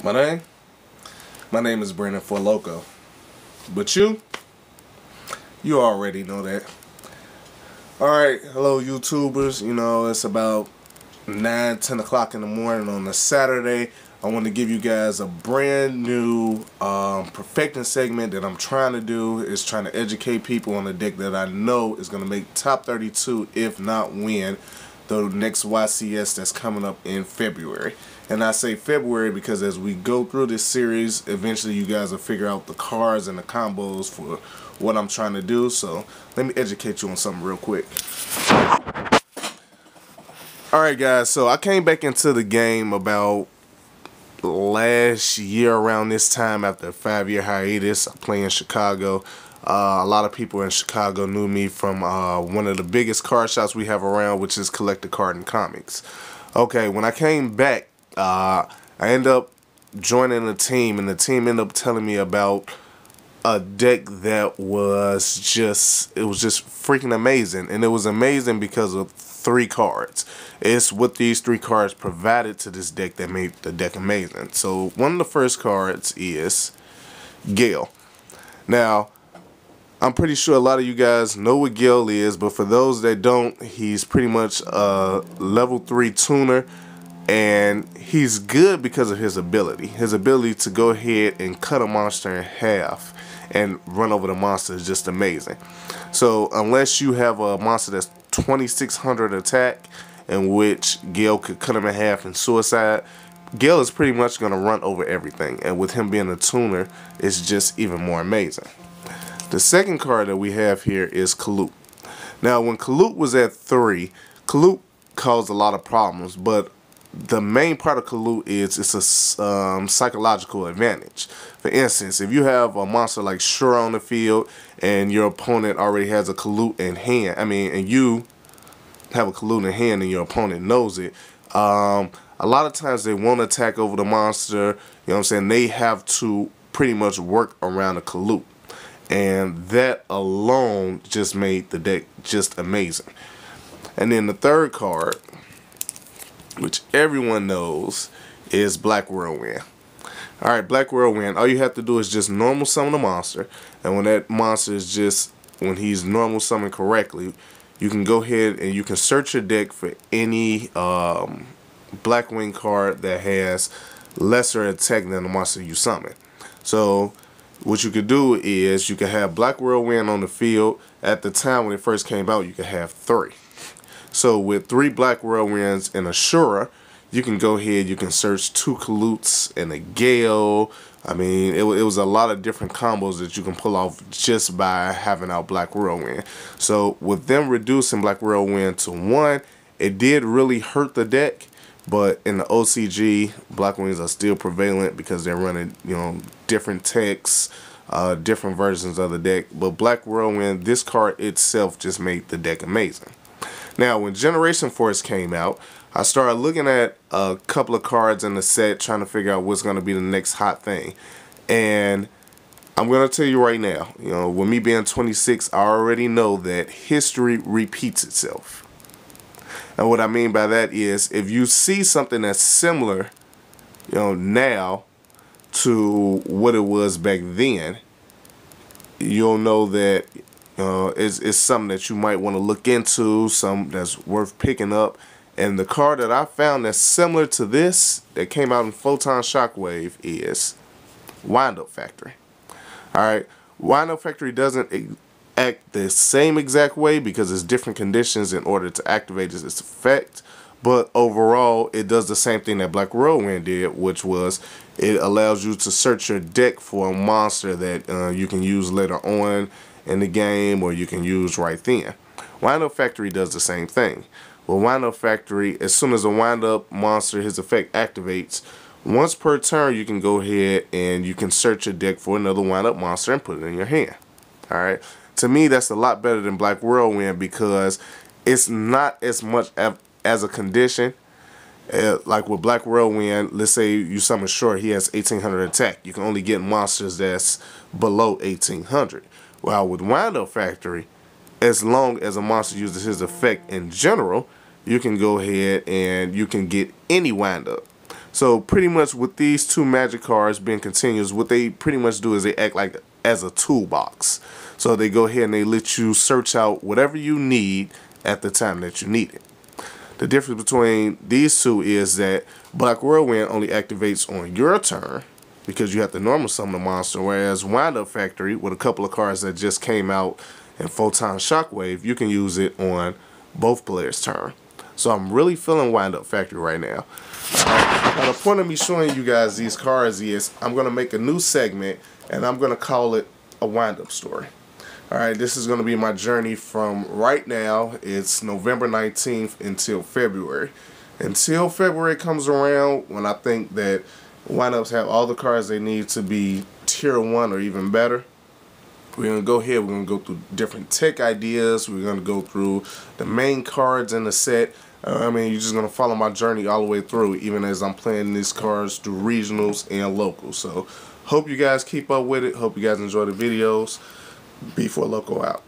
My name? My name is B4lokoB. But you already know that. Alright, hello YouTubers. You know, it's about 9-10 o'clock in the morning on a Saturday. I want to give you guys a brand new perfecting segment that I'm trying to do. Is trying to educate people on a deck that I know is going to make top 32, if not win the next YCS that's coming up in February. And I say February because as we go through this series, eventually you guys will figure out the cards and the combos for what I'm trying to do. So let me educate you on something real quick. Alright guys, so I came back into the game about last year around this time after a 5-year hiatus. I play in Chicago. A lot of people in Chicago knew me from one of the biggest card shops we have around, which is Collect a Card and Comics. Okay, when I came back, I ended up joining a team, and the team ended up telling me about a deck that was just freaking amazing. And it was amazing because of 3 cards. It's what these 3 cards provided to this deck that made the deck amazing. So one of the first cards is Yugioh. Now, I'm pretty sure a lot of you guys know what Yugioh is, but for those that don't, he's pretty much a level 3 tuner, and he's good because of his ability. His ability to go ahead and cut a monster in half and run over the monster is just amazing. So unless you have a monster that's 2600 attack, in which Yugioh could cut him in half and suicide, Yugioh is pretty much going to run over everything, and with him being a tuner, it's just even more amazing. The second card that we have here is Kalut. Now, when Kalut was at 3, Kalut caused a lot of problems, but the main part of Kalut is it's a psychological advantage. For instance, if you have a monster like Shura on the field and your opponent already has a Kalut in hand, and you have a Kalut in hand and your opponent knows it, a lot of times they won't attack over the monster. You know what I'm saying? They have to pretty much work around the Kalut. And that alone just made the deck just amazing. And then the third card, which everyone knows, is Black Whirlwind. Alright, Black Whirlwind, all you have to do is just normal summon the monster. And when that monster is when he's normal summoned correctly, you can go ahead and you can search your deck for any Blackwing card that has lesser attack than the monster you summon. So what you could do is you could have Black Whirlwind on the field. At the time when it first came out, you could have 3. So with 3 Black Whirlwinds and a Shura, you can go ahead, you can search 2 Kaluts and a Yugioh. It was a lot of different combos that you can pull off just by having out Black Whirlwind. So with them reducing Black Whirlwind to 1, it did really hurt the deck. But in the OCG, Blackwings are still prevalent because they're running, different techs, different versions of the deck. But Black Whirlwind, this card itself just made the deck amazing. Now, when Generation Force came out, I started looking at a couple of cards in the set, trying to figure out what's going to be the next hot thing. And I'm going to tell you right now, with me being 26, I already know that history repeats itself. And what I mean by that is, if you see something that's similar, now to what it was back then, you'll know that it's something that you might want to look into, something that's worth picking up. And the card that I found that's similar to this, that came out in Photon Shockwave, is Wind Up Factory. Alright, Wind Up Factory doesn't act the same exact way because there's different conditions in order to activate its effect, but overall it does the same thing that Black Whirlwind did, which was it allows you to search your deck for a monster that you can use later on in the game, or you can use right then. Wind Up Factory does the same thing. Well, Wind Up Factory, as soon as a wind up monster, his effect activates, once per turn you can go ahead and you can search your deck for another wind up monster and put it in your hand. Alright, to me that's a lot better than Black Whirlwind because it's not as much as a condition. Like with Black Whirlwind, let's say you summon Short, he has 1800 attack. You can only get monsters that's below 1800. While with Wind Up Factory, as long as a monster uses his effect in general, you can go ahead and you can get any wind up. So pretty much with these two magic cards being continuous, what they pretty much do is they act like as a toolbox. So they go ahead and they let you search out whatever you need at the time that you need it. The difference between these two is that Black Whirlwind only activates on your turn because you have to normal summon the monster, whereas Wind Up Factory, with a couple of cards that just came out in Photon Shockwave, you can use it on both players' turn. So I'm really feeling Wind Up Factory right now. Now the point of me showing you guys these cards is I'm going to make a new segment and I'm going to call it a Wind Up Story. Alright, this is going to be my journey from right now, it's November 19th, until February. Until February comes around, when I think that Wind Ups have all the cards they need to be tier 1 or even better. We're going to go ahead, we're going to go through different tech ideas, we're going to go through the main cards in the set. I mean, you're just going to follow my journey all the way through, even as I'm playing these cards through regionals and locals. So, hope you guys keep up with it, hope you guys enjoy the videos. B4lokoB out.